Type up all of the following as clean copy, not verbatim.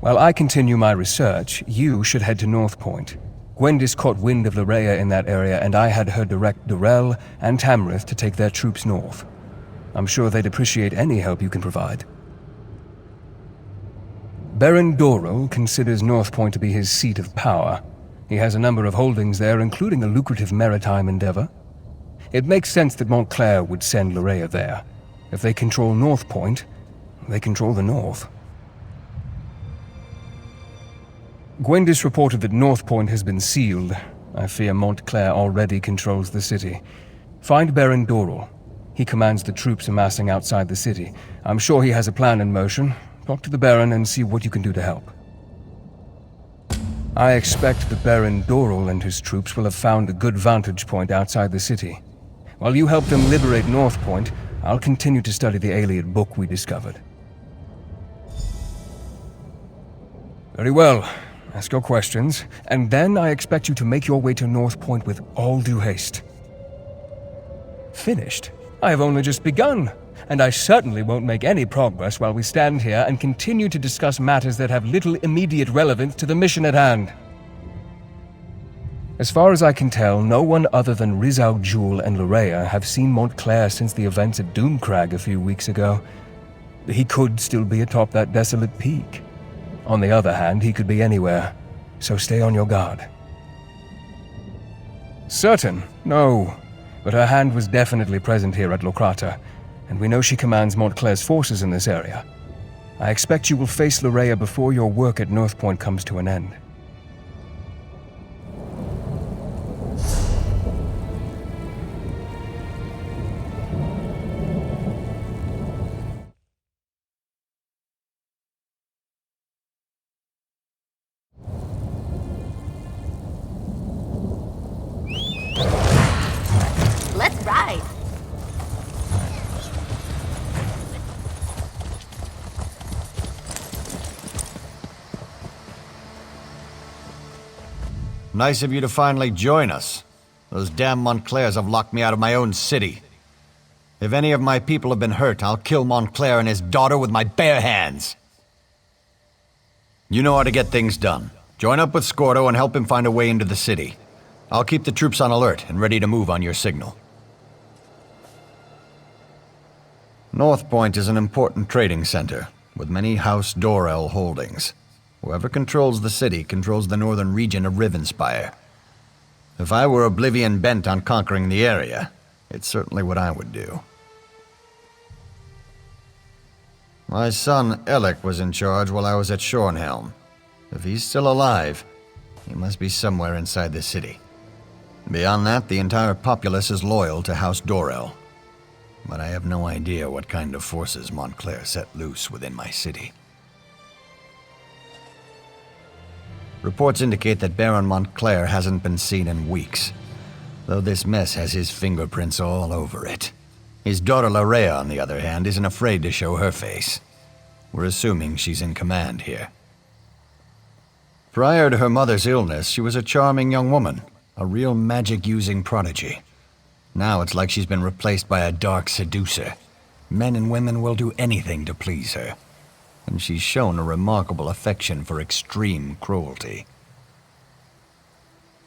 While I continue my research, you should head to Northpoint. Gwendis caught wind of Lleraya in that area, and I had her direct Dorell and Tamrith to take their troops north. I'm sure they'd appreciate any help you can provide. Baron Dorell considers Northpoint to be his seat of power. He has a number of holdings there, including a lucrative maritime endeavor. It makes sense that Montclair would send Lleraya there. If they control Northpoint, they control the North. Gwendis reported that Northpoint has been sealed. I fear Montclair already controls the city. Find Baron Dorell. He commands the troops amassing outside the city. I'm sure he has a plan in motion. Talk to the Baron and see what you can do to help. I expect that Baron Dorell and his troops will have found a good vantage point outside the city. While you help them liberate Northpoint, I'll continue to study the Ayleid book we discovered. Very well. Ask your questions, and then I expect you to make your way to Northpoint with all due haste. Finished? I have only just begun, and I certainly won't make any progress while we stand here and continue to discuss matters that have little immediate relevance to the mission at hand. As far as I can tell, no one other than Riz Al Ghul and Lleraya have seen Montclair since the events at Doomcrag a few weeks ago. He could still be atop that desolate peak. On the other hand, he could be anywhere, so stay on your guard. Certain? No. But her hand was definitely present here at Locrata, and we know she commands Montclair's forces in this area. I expect you will face Lleraya before your work at Northpoint comes to an end. Let's ride. Nice of you to finally join us. Those damn Montclairs have locked me out of my own city. If any of my people have been hurt, I'll kill Montclair and his daughter with my bare hands. You know how to get things done. Join up with Scordo and help him find a way into the city. I'll keep the troops on alert and ready to move on your signal. Northpoint is an important trading center, with many House Dorell holdings. Whoever controls the city controls the northern region of Rivenspire. If I were Oblivion bent on conquering the area, it's certainly what I would do. My son, Elec, was in charge while I was at Shornhelm. If he's still alive, he must be somewhere inside the city. Beyond that, the entire populace is loyal to House Dorell. But I have no idea what kind of forces Montclair set loose within my city. Reports indicate that Baron Montclair hasn't been seen in weeks, though this mess has his fingerprints all over it. His daughter Lleraya, on the other hand, isn't afraid to show her face. We're assuming she's in command here. Prior to her mother's illness, she was a charming young woman, a real magic-using prodigy. Now it's like she's been replaced by a dark seducer. Men and women will do anything to please her. And she's shown a remarkable affection for extreme cruelty.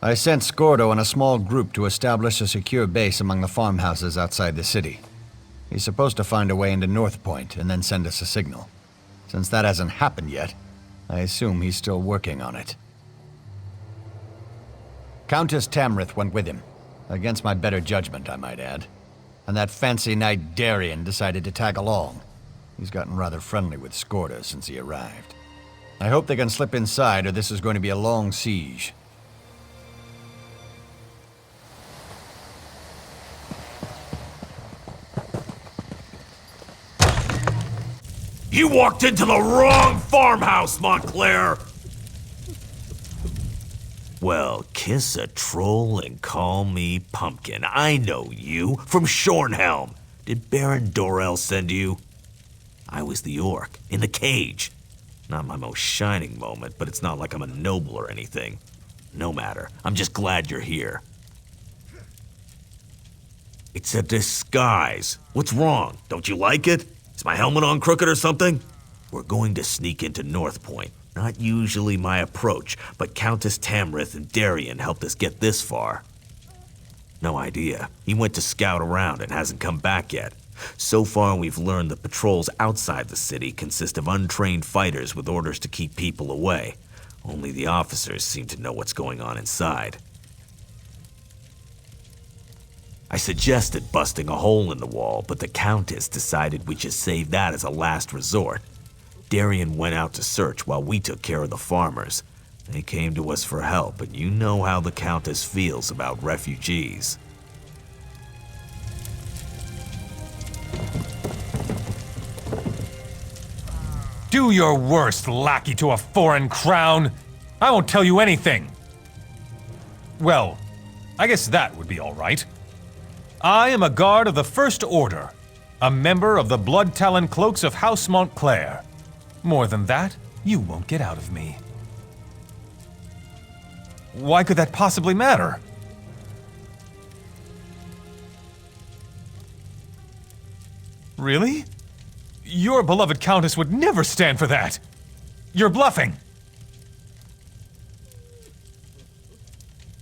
I sent Scordo and a small group to establish a secure base among the farmhouses outside the city. He's supposed to find a way into Northpoint and then send us a signal. Since that hasn't happened yet, I assume he's still working on it. Countess Tamrith went with him. Against my better judgment, I might add. And that fancy knight Darien decided to tag along. He's gotten rather friendly with Scordo since he arrived. I hope they can slip inside, or this is going to be a long siege. You walked into the wrong farmhouse, Montclair! Well, kiss a troll and call me Pumpkin. I know you, from Shornhelm. Did Baron Dorell send you? I was the orc, in the cage. Not my most shining moment, but it's not like I'm a noble or anything. No matter, I'm just glad you're here. It's a disguise. What's wrong? Don't you like it? Is my helmet on crooked or something? We're going to sneak into Northpoint. Not usually my approach, but Countess Tamrith and Darien helped us get this far. No idea. He went to scout around and hasn't come back yet. So far, we've learned the patrols outside the city consist of untrained fighters with orders to keep people away. Only the officers seem to know what's going on inside. I suggested busting a hole in the wall, but the Countess decided we should save that as a last resort. Darien went out to search while we took care of the farmers. They came to us for help, and you know how the Countess feels about refugees. Do your worst, lackey to a foreign crown. I won't tell you anything. Well, I guess that would be all right. I am a guard of the First Order, a member of the Blood Talon Cloaks of House Montclair. More than that, you won't get out of me. Why could that possibly matter? Really? Your beloved Countess would never stand for that. You're bluffing.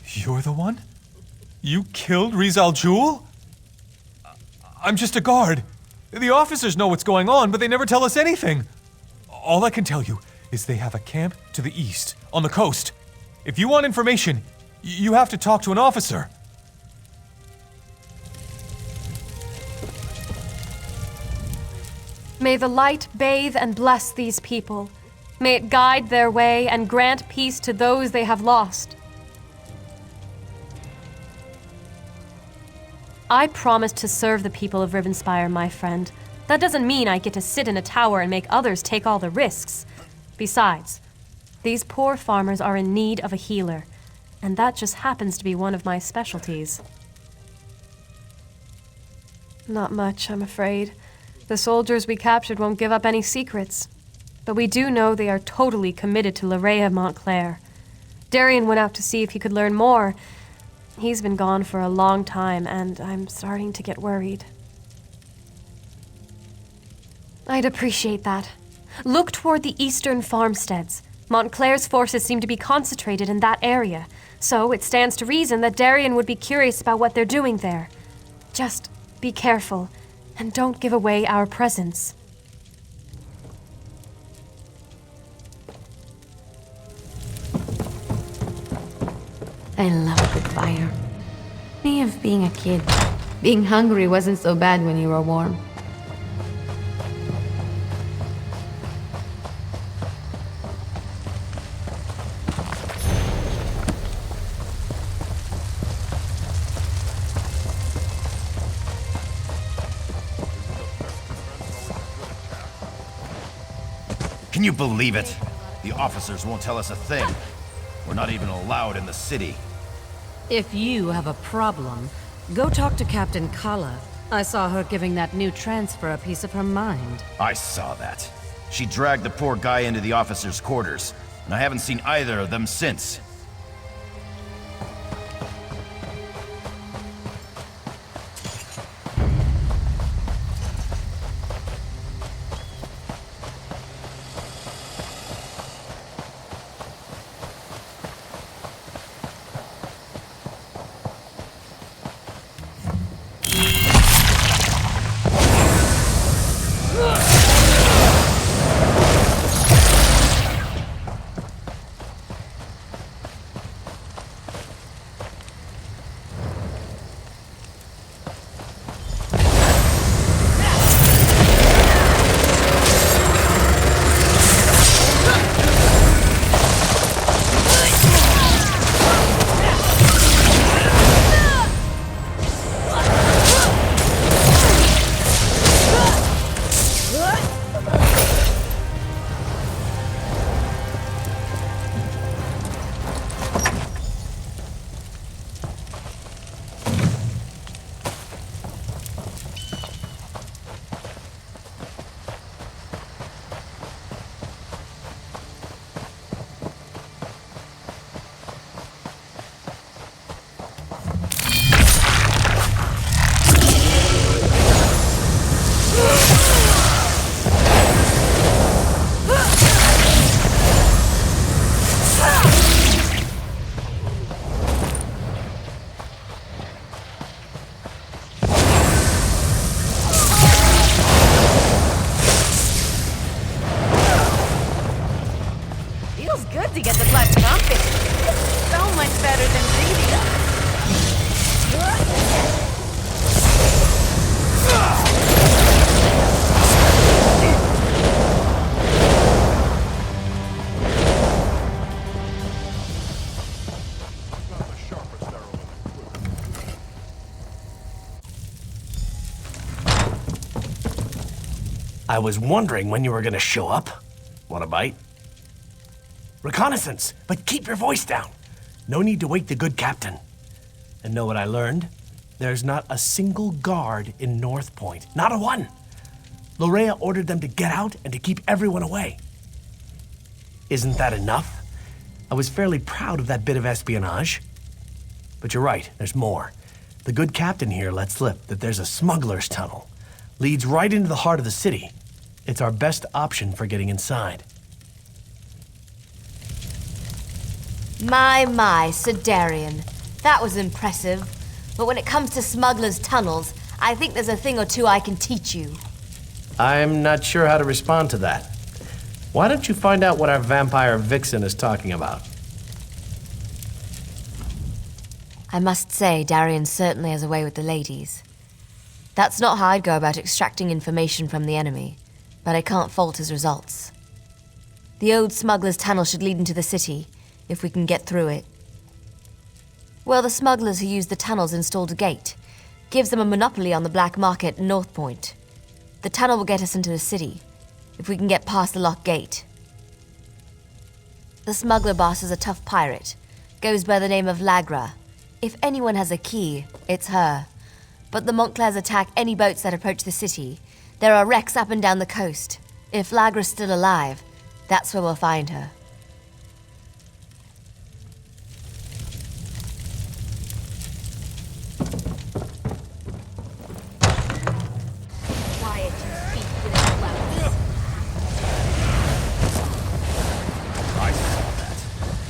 You're the one? You killed Rizal Jul? I'm just a guard. The officers know what's going on, but they never tell us anything. All I can tell you is they have a camp to the east, on the coast. If you want information, you have to talk to an officer. May the light bathe and bless these people. May it guide their way and grant peace to those they have lost. I promise to serve the people of Rivenspire, my friend. That doesn't mean I get to sit in a tower and make others take all the risks. Besides, these poor farmers are in need of a healer, and that just happens to be one of my specialties. Not much, I'm afraid. The soldiers we captured won't give up any secrets. But we do know they are totally committed to Lleraya Montclair. Darien went out to see if he could learn more. He's been gone for a long time, and I'm starting to get worried. I'd appreciate that. Look toward the eastern farmsteads. Montclair's forces seem to be concentrated in that area, so it stands to reason that Darien would be curious about what they're doing there. Just be careful, and don't give away our presence. I love a good fire. Me of being a kid. Being hungry wasn't so bad when you were warm. Can you believe it? The officers won't tell us a thing. We're not even allowed in the city. If you have a problem, go talk to Captain Kala. I saw her giving that new transfer a piece of her mind. I saw that. She dragged the poor guy into the officers' quarters, and I haven't seen either of them since. feels good to get the blood pumping. It's so much better than breathing. I was wondering when you were gonna show up. Want a bite? Reconnaissance, but keep your voice down. No need to wake the good captain. And know what I learned? There's not a single guard in Northpoint. Not a one. Lleraya ordered them to get out and to keep everyone away. Isn't that enough? I was fairly proud of that bit of espionage. But you're right, there's more. The good captain here let slip that there's a smuggler's tunnel. Leads right into the heart of the city. It's our best option for getting inside. My, Sir Darian. That was impressive. But when it comes to smugglers' tunnels, I think there's a thing or two I can teach you. I'm not sure how to respond to that. Why don't you find out what our vampire vixen is talking about? I must say, Darian certainly has a way with the ladies. That's not how I'd go about extracting information from the enemy, but I can't fault his results. The old smuggler's tunnel should lead into the city, if we can get through it. Well, the smugglers who used the tunnels installed a gate. Gives them a monopoly on the black market in Northpoint. The tunnel will get us into the city, if we can get past the locked gate. The smuggler boss is a tough pirate. Goes by the name of Lagra. If anyone has a key, it's her. But the Montclairs attack any boats that approach the city. There are wrecks up and down the coast. If Lagra's still alive, that's where we'll find her. Quiet, you speak I saw that.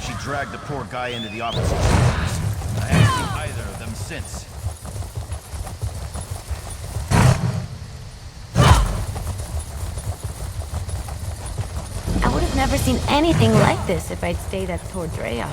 She dragged the poor guy into the officer's quarters. I haven't seen either of them since. I would have never seen anything like this if I'd stayed at Tordrea.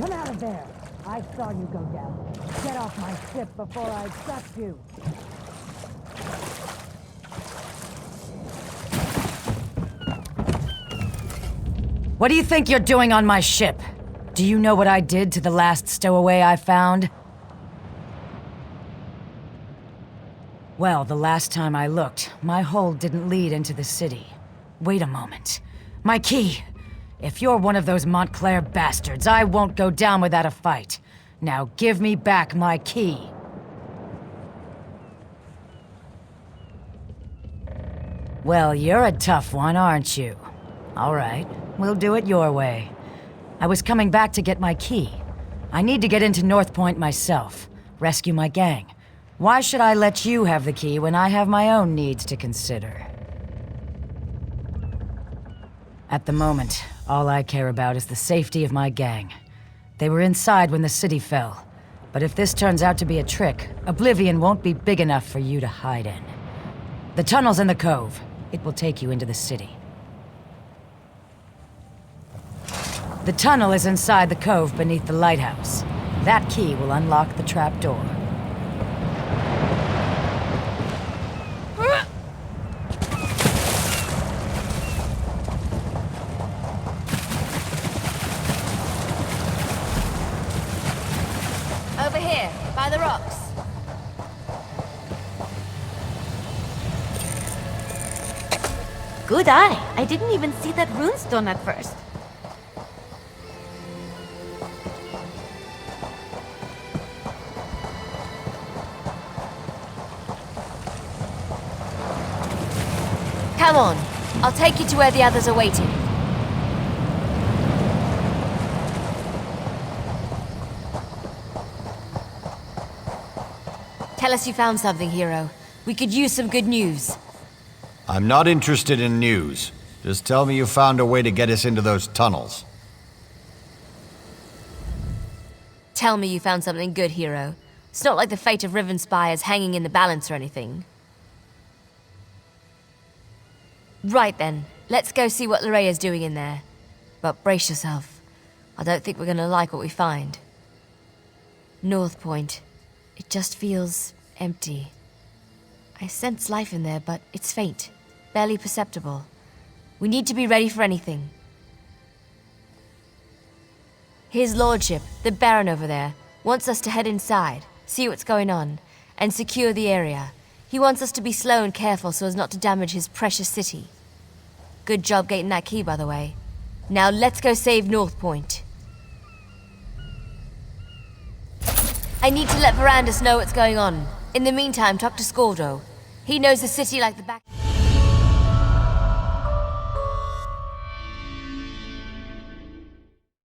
Come out of there! I saw you go down. Get off my ship before I abduct you! What do you think you're doing on my ship? Do you know what I did to the last stowaway I found? Well, the last time I looked, my hold didn't lead into the city. Wait a moment. My key! If you're one of those Montclair bastards, I won't go down without a fight. Now give me back my key. Well, you're a tough one, aren't you? All right, we'll do it your way. I was coming back to get my key. I need to get into Northpoint myself, rescue my gang. Why should I let you have the key when I have my own needs to consider? At the moment, all I care about is the safety of my gang. They were inside when the city fell. But if this turns out to be a trick, Oblivion won't be big enough for you to hide in. The tunnel's in the cove. It will take you into the city. The tunnel is inside the cove beneath the lighthouse. That key will unlock the trapdoor. Over here, by the rocks. Good eye. I didn't even see that runestone at first. Come on, I'll take you to where the others are waiting. Tell us you found something, hero. We could use some good news. I'm not interested in news. Just tell me you found a way to get us into those tunnels. Tell me you found something good, hero. It's not like the fate of Rivenspire is hanging in the balance or anything. Right then, let's go see what Lleraya's doing in there. But brace yourself. I don't think we're gonna like what we find. Northpoint. It just feels empty. I sense life in there, but it's faint. Barely perceptible. We need to be ready for anything. His lordship, the Baron over there, wants us to head inside, see what's going on, and secure the area. He wants us to be slow and careful so as not to damage his precious city. Good job getting that key, by the way. Now let's go save Northpoint. I need to let Verandus know what's going on. In the meantime, talk to Scordo. He knows the city like the back...